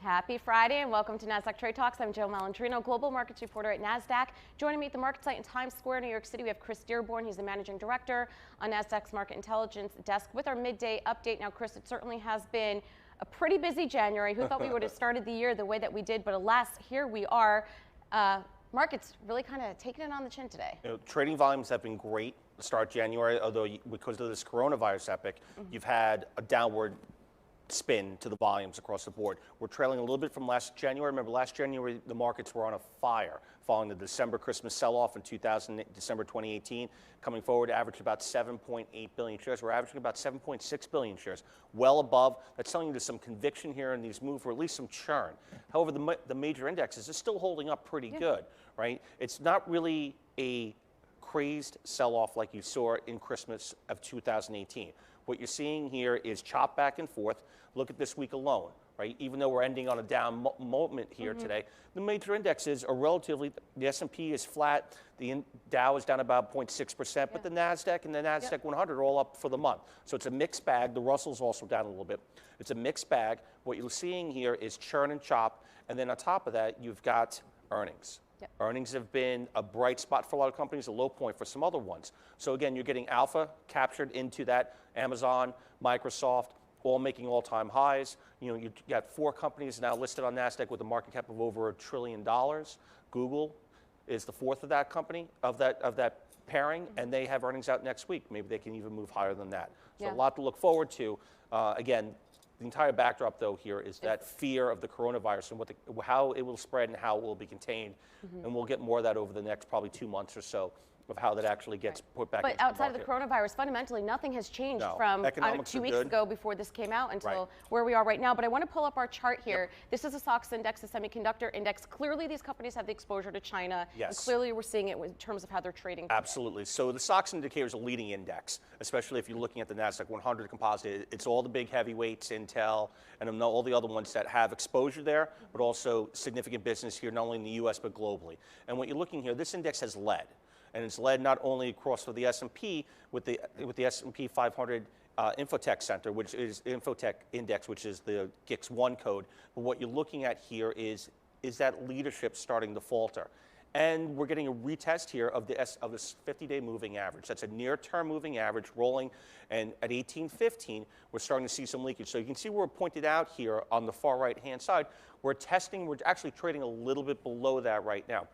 Happy Friday and welcome to Nasdaq Trade Talks. I'm Joe Malandrino, global markets reporter at Nasdaq. Joining me at the market site in Times Square, New York City, we have Chris Dearborn. He's the managing director on Nasdaq's market intelligence desk with our midday update. Now, Chris, it certainly has been a pretty busy January. Who thought we would have started the year the way that we did? But alas, here we are. Markets really kind of taking it on the chin today. Trading volumes have been great to start January, although because of this coronavirus epic, you've had a downward spin to the volumes across the board. We're trailing a little bit from last January. Remember, last January, the markets were on a fire following the December Christmas sell-off in December 2018. Coming forward, averaged about 7.8 billion shares. We're averaging about 7.6 billion shares, well above. That's telling you there's some conviction here in these moves, or at least some churn. However, the major indexes are still holding up pretty good, right? It's not really a crazed sell-off like you saw in Christmas of 2018. What you're seeing here is chop back and forth. Look at this week alone, right? Even though we're ending on a down moment here today, the major indexes are relatively, the S&P is flat, the Dow is down about 0.6%, but the Nasdaq and the Nasdaq 100 are all up for the month. So it's a mixed bag. The Russell's also down a little bit. It's a mixed bag. What you're seeing here is churn and chop, and then on top of that, you've got earnings. Earnings have been a bright spot for a lot of companies, a low point for some other ones. So again, you're getting alpha captured into that. Amazon, Microsoft, all making all-time highs. You know, you've got 4 companies now listed on Nasdaq with a market cap of over $1 trillion. Google is the 4th of that company, of that pairing, and they have earnings out next week. Maybe they can even move higher than that. So a lot to look forward to. Again, the entire backdrop, though, here is that fear of the coronavirus and how it will spread and how it will be contained. And we'll get more of that over the next probably 2 months or so of how that actually gets put back into the market. But outside of the coronavirus, fundamentally, nothing has changed from 2 weeks ago before this came out until where we are right now. But I want to pull up our chart here. This is a SOX Index, a semiconductor index. Clearly, these companies have the exposure to China. And clearly, we're seeing it in terms of how they're trading today. Absolutely. So the SOX indicator is a leading index, especially if you're looking at the Nasdaq 100 composite. It's all the big heavyweights, Intel, and all the other ones that have exposure there, but also significant business here, not only in the U.S., but globally. And what you're looking here, this index has led. And it's led not only across with the S&P, with the S&P 500 Infotech Center, which is Infotech Index, which is the GIX1 code. But what you're looking at here is that leadership starting to falter. And we're getting a retest here of this 50-day moving average. That's a near-term moving average rolling, and at 1815, we're starting to see some leakage. So you can see where we're pointed out here on the far right-hand side. We're actually trading a little bit below that right now.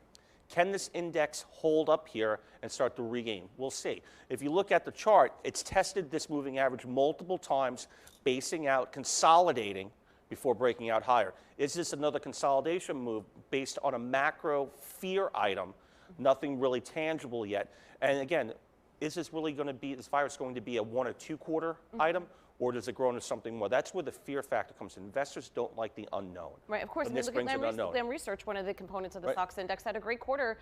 Can this index hold up here and start to regain? We'll see. If you look at the chart, it's tested this moving average multiple times, basing out, consolidating before breaking out higher. Is this another consolidation move based on a macro fear item? Nothing really tangible yet. And again, is this really going to be, this virus going to be a 1 or 2 quarter item? Or does it grow into something more? That's where the fear factor comes in. Investors don't like the unknown. Right, of course. And this brings Lam Research, one of the components of the SOX Index, had a great quarter.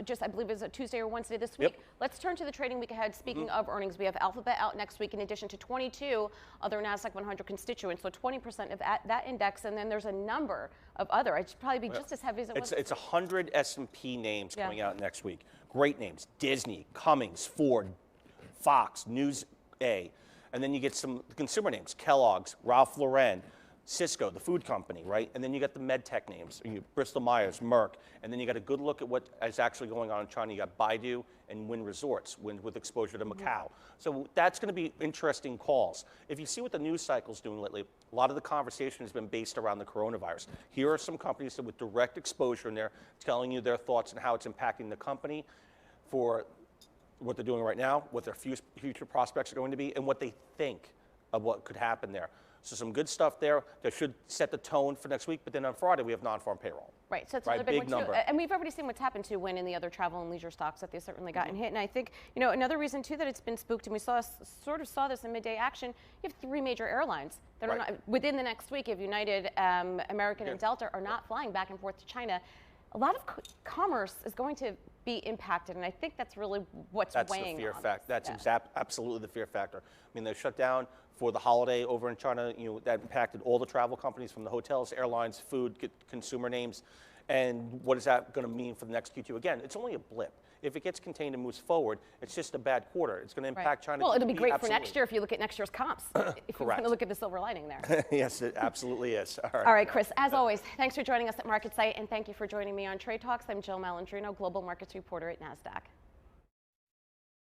Just, I believe, it was a Tuesday or Wednesday this week. Let's turn to the trading week ahead. Speaking of earnings, we have Alphabet out next week in addition to 22 other Nasdaq 100 constituents, so 20% of that index. And then there's a number of other. It should probably be just as heavy as it was. It's 100 S&P names coming out next week. Great names. Disney, Cummins, Ford, Fox, News A. And then you get some consumer names, Kellogg's, Ralph Lauren, Cisco, the food company, right? And then you got the med tech names, Bristol Myers, Merck. And then you got a good look at what is actually going on in China. You got Baidu and Wynn Resorts, with exposure to Macau. So that's going to be interesting calls. If you see what the news cycle's doing lately, a lot of the conversation has been based around the coronavirus. Here are some companies that with direct exposure in there telling you their thoughts and how it's impacting the company for what they're doing right now, what their future prospects are going to be, and what they think of what could happen there. So some good stuff there that should set the tone for next week. But then on Friday, we have non-farm payroll. Right, so it's another big one too. And we've already seen what's happened to Wynn and the other travel and leisure stocks that they've certainly gotten hit. And I think, you know, another reason too that it's been spooked, and we sort of saw this in midday action, you have 3 major airlines that are not, within the next week, if United, American, and Delta are not flying back and forth to China. A lot of commerce is going to be impacted, and I think that's really what's weighing the fear on factor. us. That's absolutely the fear factor. I mean, they shut down for the holiday over in China. You know, that impacted all the travel companies, from the hotels, airlines, food, consumer names. And what is that going to mean for the next Q2? Again, it's only a blip. If it gets contained and moves forward, it's just a bad quarter. It's going to impact China. Well, it'll be great for absolutely. next year if you look at next year's comps. If you want to look at the silver lining there. Yes, it absolutely is. All right, Chris, as always, thanks for joining us at MarketSite, and thank you for joining me on Trade Talks. I'm Jill Malandrino, Global Markets Reporter at Nasdaq.